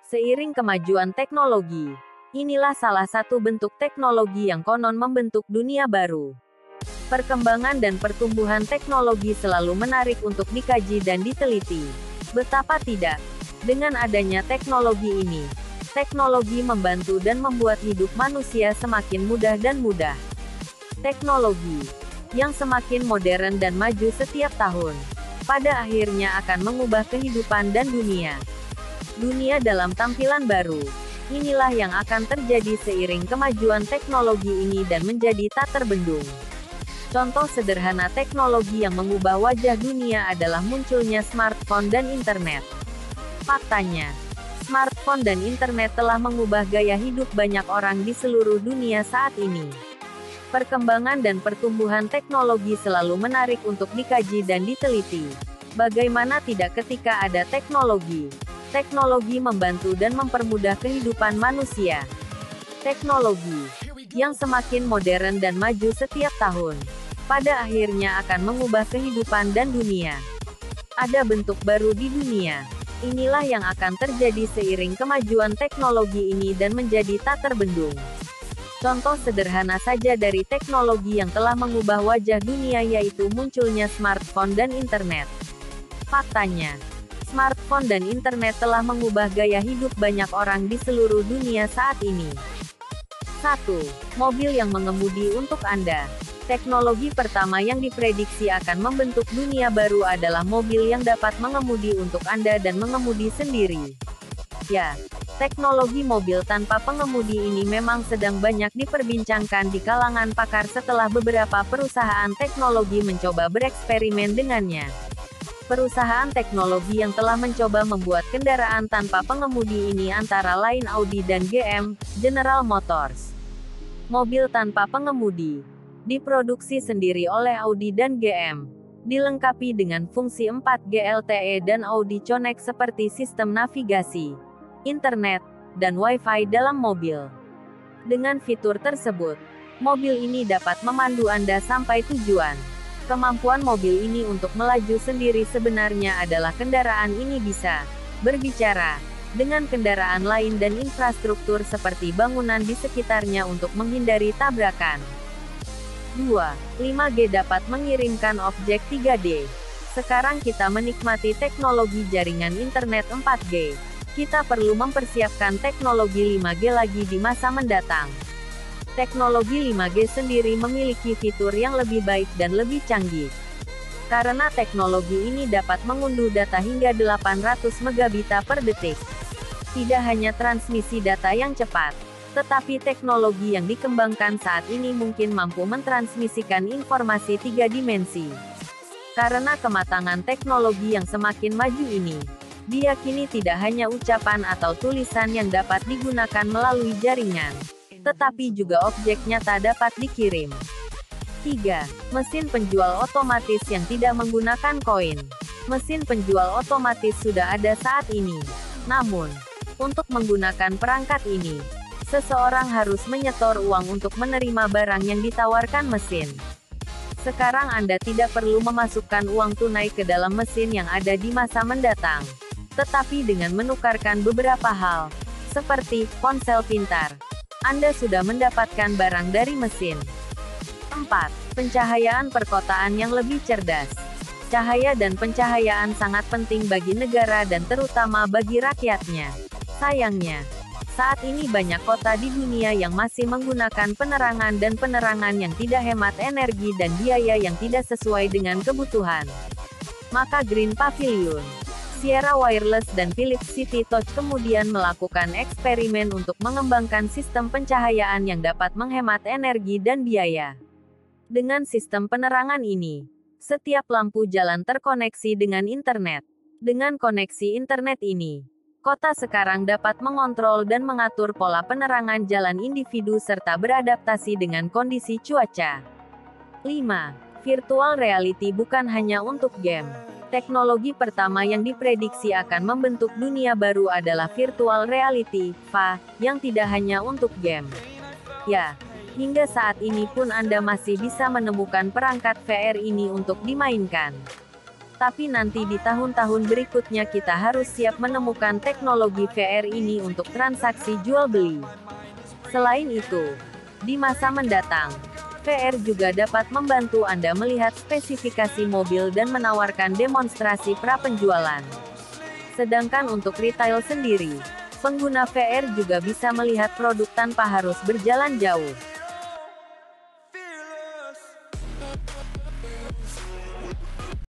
Seiring kemajuan teknologi, inilah salah satu bentuk teknologi yang konon membentuk dunia baru. Perkembangan dan pertumbuhan teknologi selalu menarik untuk dikaji dan diteliti. Betapa tidak? Dengan adanya teknologi ini, teknologi membantu dan membuat hidup manusia semakin mudah dan mudah. Teknologi yang semakin modern dan maju setiap tahun, pada akhirnya akan mengubah kehidupan dan dunia dalam tampilan baru. Inilah yang akan terjadi seiring kemajuan teknologi ini dan menjadi tak terbendung. Contoh sederhana teknologi yang mengubah wajah dunia adalah munculnya smartphone dan internet. Faktanya, smartphone dan internet telah mengubah gaya hidup banyak orang di seluruh dunia saat ini. Perkembangan dan pertumbuhan teknologi selalu menarik untuk dikaji dan diteliti. Bagaimana tidak ketika ada teknologi? Teknologi membantu dan mempermudah kehidupan manusia. Teknologi yang semakin modern dan maju setiap tahun, pada akhirnya akan mengubah kehidupan dan dunia. Ada bentuk baru di dunia. Inilah yang akan terjadi seiring kemajuan teknologi ini dan menjadi tak terbendung. Contoh sederhana saja dari teknologi yang telah mengubah wajah dunia yaitu munculnya smartphone dan internet. Faktanya, smartphone dan internet telah mengubah gaya hidup banyak orang di seluruh dunia saat ini. 1. Mobil yang mengemudi untuk Anda. Teknologi pertama yang diprediksi akan membentuk dunia baru adalah mobil yang dapat mengemudi untuk Anda dan mengemudi sendiri. Ya, teknologi mobil tanpa pengemudi ini memang sedang banyak diperbincangkan di kalangan pakar setelah beberapa perusahaan teknologi mencoba bereksperimen dengannya. Perusahaan teknologi yang telah mencoba membuat kendaraan tanpa pengemudi ini antara lain Audi dan GM, General Motors. Mobil tanpa pengemudi diproduksi sendiri oleh Audi dan GM, dilengkapi dengan fungsi 4G LTE dan Audi Connect seperti sistem navigasi, internet, dan Wi-Fi dalam mobil. Dengan fitur tersebut, mobil ini dapat memandu Anda sampai tujuan. Kemampuan mobil ini untuk melaju sendiri sebenarnya adalah kendaraan ini bisa berbicara dengan kendaraan lain dan infrastruktur seperti bangunan di sekitarnya untuk menghindari tabrakan. 2. 5G dapat mengirimkan objek 3D. Sekarang kita menikmati teknologi jaringan internet 4G. Kita perlu mempersiapkan teknologi 5G lagi di masa mendatang. Teknologi 5G sendiri memiliki fitur yang lebih baik dan lebih canggih. Karena teknologi ini dapat mengunduh data hingga 800 megabit per detik. Tidak hanya transmisi data yang cepat, tetapi teknologi yang dikembangkan saat ini mungkin mampu mentransmisikan informasi 3 dimensi. Karena kematangan teknologi yang semakin maju ini, diyakini tidak hanya ucapan atau tulisan yang dapat digunakan melalui jaringan, tetapi juga objek nyata dapat dikirim. 3. Mesin penjual otomatis yang tidak menggunakan koin. Mesin penjual otomatis sudah ada saat ini. Namun, untuk menggunakan perangkat ini, seseorang harus menyetor uang untuk menerima barang yang ditawarkan mesin. Sekarang Anda tidak perlu memasukkan uang tunai ke dalam mesin yang ada di masa mendatang, tetapi dengan menukarkan beberapa hal, seperti ponsel pintar, Anda sudah mendapatkan barang dari mesin. 4. Pencahayaan perkotaan yang lebih cerdas. Cahaya dan pencahayaan sangat penting bagi negara dan terutama bagi rakyatnya. Sayangnya, saat ini banyak kota di dunia yang masih menggunakan penerangan dan penerangan yang tidak hemat energi dan biaya yang tidak sesuai dengan kebutuhan. Maka Green Pavilion, Sierra Wireless dan Philips City Touch kemudian melakukan eksperimen untuk mengembangkan sistem pencahayaan yang dapat menghemat energi dan biaya. Dengan sistem penerangan ini, setiap lampu jalan terkoneksi dengan internet. Dengan koneksi internet ini, kota sekarang dapat mengontrol dan mengatur pola penerangan jalan individu serta beradaptasi dengan kondisi cuaca. 5. Virtual reality bukan hanya untuk game. Teknologi pertama yang diprediksi akan membentuk dunia baru adalah virtual reality, VR, yang tidak hanya untuk game. Ya, hingga saat ini pun Anda masih bisa menemukan perangkat VR ini untuk dimainkan. Tapi nanti di tahun-tahun berikutnya kita harus siap menemukan teknologi VR ini untuk transaksi jual-beli. Selain itu, di masa mendatang, VR juga dapat membantu Anda melihat spesifikasi mobil dan menawarkan demonstrasi pra-penjualan. Sedangkan untuk retail sendiri, pengguna VR juga bisa melihat produk tanpa harus berjalan jauh.